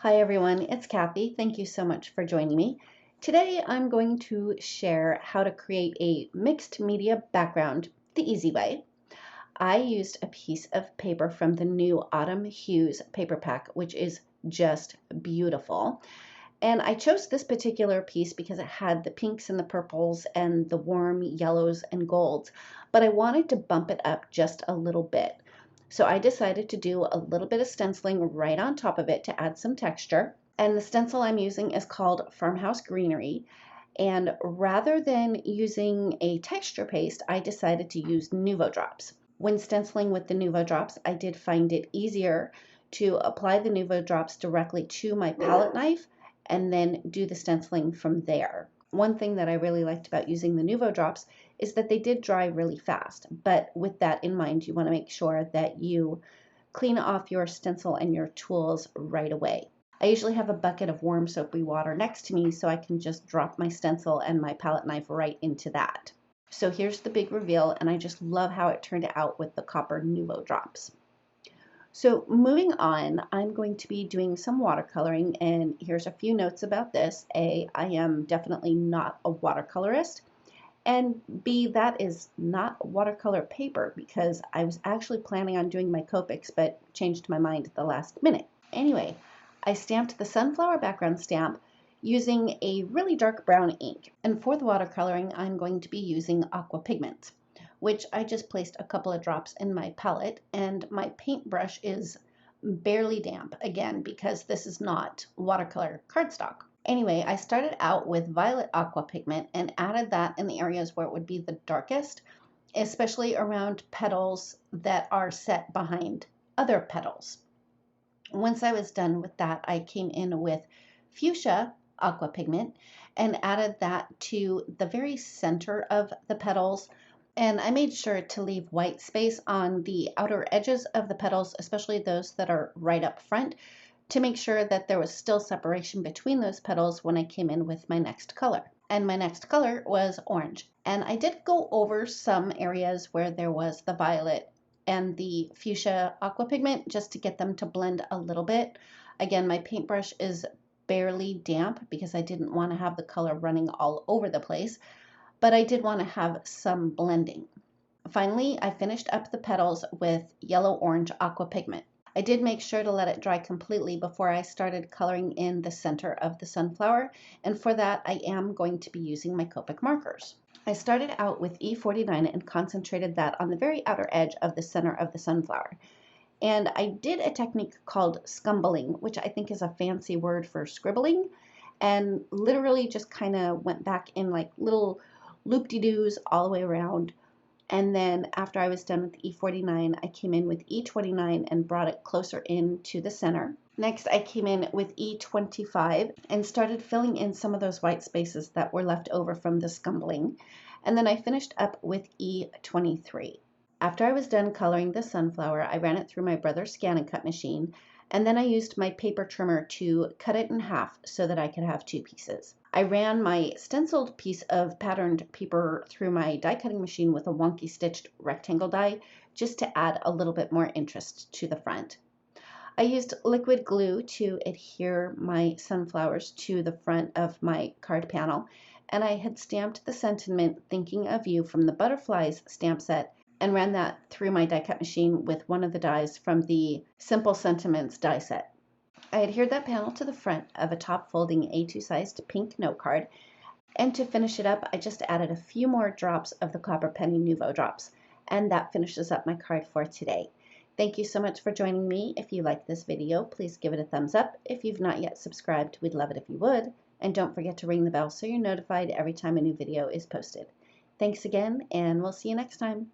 Hi everyone, it's Kathy. Thank you so much for joining me. Today I'm going to share how to create a mixed media background the easy way. I used a piece of paper from the new Autumn Hues paper pack, which is just beautiful. And I chose this particular piece because it had the pinks and the purples and the warm yellows and golds, but I wanted to bump it up just a little bit. So I decided to do a little bit of stenciling right on top of it to add some texture. And the stencil I'm using is called Farmhouse Greenery. And rather than using a texture paste, I decided to use Nuvo drops. When stenciling with the Nuvo drops, I did find it easier to apply the Nuvo drops directly to my palette knife and then do the stenciling from there. One thing that I really liked about using the Nuvo drops is that they did dry really fast. But with that in mind, you want to make sure that you clean off your stencil and your tools right away. I usually have a bucket of warm soapy water next to me so I can just drop my stencil and my palette knife right into that. So here's the big reveal, and I just love how it turned out with the copper Nuvo drops. So moving on, I'm going to be doing some watercoloring, and here's a few notes about this. A, I am definitely not a watercolorist, and B, that is not watercolor paper because I was actually planning on doing my Copics but changed my mind at the last minute. Anyway, I stamped the sunflower background stamp using a really dark brown ink, and for the watercoloring I'm going to be using aqua pigment, which I just placed a couple of drops in my palette, and my paintbrush is barely damp, again, because this is not watercolor cardstock. Anyway, I started out with violet aqua pigment and added that in the areas where it would be the darkest, especially around petals that are set behind other petals. Once I was done with that, I came in with fuchsia aqua pigment and added that to the very center of the petals. And I made sure to leave white space on the outer edges of the petals, especially those that are right up front, to make sure that there was still separation between those petals when I came in with my next color. And my next color was orange. And I did go over some areas where there was the violet and the fuchsia aqua pigment just to get them to blend a little bit. Again, my paintbrush is barely damp because I didn't want to have the color running all over the place, but I did want to have some blending. Finally, I finished up the petals with yellow-orange aqua pigment. I did make sure to let it dry completely before I started coloring in the center of the sunflower, and for that I am going to be using my Copic markers. I started out with E49 and concentrated that on the very outer edge of the center of the sunflower. And I did a technique called scumbling, which I think is a fancy word for scribbling, and literally just kind of went back in like little loop-de-doos all the way around. And then after I was done with E49, I came in with E29 and brought it closer in to the center. Next, I came in with E25 and started filling in some of those white spaces that were left over from the scumbling. And then I finished up with E23. After I was done coloring the sunflower, I ran it through my brother's scan and cut machine, and then I used my paper trimmer to cut it in half so that I could have two pieces. I ran my stenciled piece of patterned paper through my die cutting machine with a wonky stitched rectangle die just to add a little bit more interest to the front. I used liquid glue to adhere my sunflowers to the front of my card panel, and I had stamped the sentiment "Thinking of You" from the Butterflies stamp set and ran that through my die cut machine with one of the dies from the Simple Sentiments die set. I adhered that panel to the front of a top folding A2 sized pink note card, and to finish it up I just added a few more drops of the Copper Penny Nuvo drops, and that finishes up my card for today. Thank you so much for joining me. If you liked this video, please give it a thumbs up. If you've not yet subscribed, we'd love it if you would, and don't forget to ring the bell so you're notified every time a new video is posted. Thanks again, and we'll see you next time.